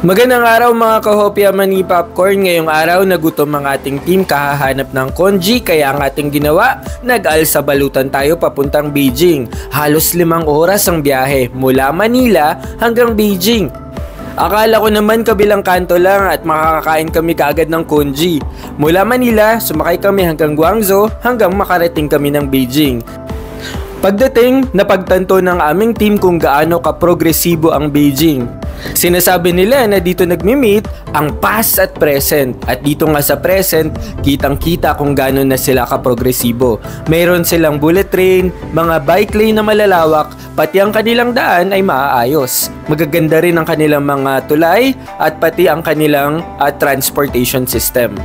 Magandang araw mga kahopya mani popcorn. Ngayong araw nagutom ang ating team kahahanap ng congee kaya ang ating ginawa, nag-alsa balutan tayo papuntang Beijing. Halos 5 oras ang biyahe mula Manila hanggang Beijing. Akala ko naman kabilang kanto lang at makakakain kami kaagad ng congee. Mula Manila, sumakay kami hanggang Guangzhou hanggang makarating kami ng Beijing. Pagdating, napagtanto ng aming team kung gaano kaprogresibo ang Beijing. Sinasabi nila na dito nagmi-meet ang past at present. At dito nga sa present, kitang-kita kung gaano na sila kaprogresibo. Mayroon silang bullet train, mga bike lane na malalawak, pati ang kanilang daan ay maaayos. Magaganda rin ang kanilang mga tulay at pati ang kanilang transportation system.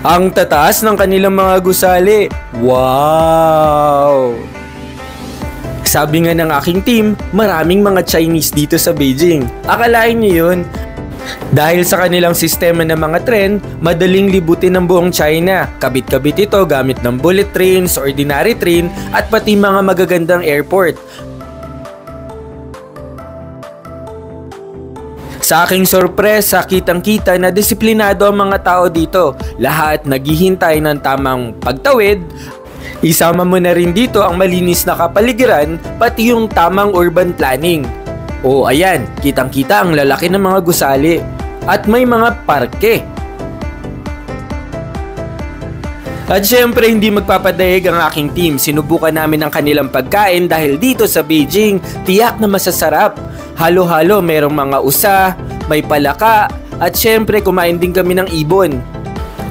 Ang tataas ng kanilang mga gusali. Wow! Sabi nga ng aking team, maraming mga Chinese dito sa Beijing. Akalain niyo yun? Dahil sa kanilang sistema ng mga tren, madaling libutin ng buong China. Kabit-kabit ito gamit ng bullet trains, ordinary train, at pati mga magagandang airport. Sa aking sorpresa, kitang-kita na disiplinado ang mga tao dito. Lahat naghihintay ng tamang pagtawid. Isama mo na rin dito ang malinis na kapaligiran, pati yung tamang urban planning. O ayan, kitang-kita ang lalaki ng mga gusali. At may mga parke. At syempre hindi magpapadaig ang aking team. Sinubukan namin ang kanilang pagkain dahil dito sa Beijing, tiyak na masasarap. Halo-halo merong mga usa, may palaka, at syempre kumain din kami ng ibon.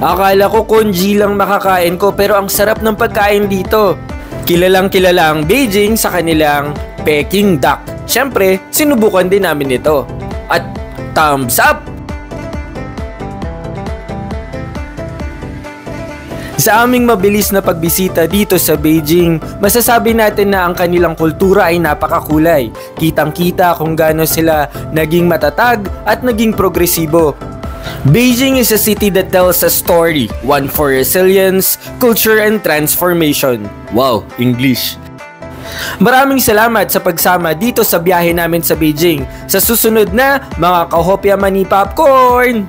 Akala ko congee lang makakain ko pero ang sarap ng pagkain dito. Kilalang kilala ang Beijing sa kanilang Peking duck. Syempre, sinubukan din namin ito. At thumbs up! Sa aming mabilis na pagbisita dito sa Beijing, masasabi natin na ang kanilang kultura ay napakakulay. Kitang-kita kung gaano sila naging matatag at naging progresibo. Beijing is a city that tells a story, one for resilience, culture, and transformation. Wow, English! Maraming salamat sa pagsama dito sa biyahe namin sa Beijing. Sa susunod na, mga kahopya mani popcorn!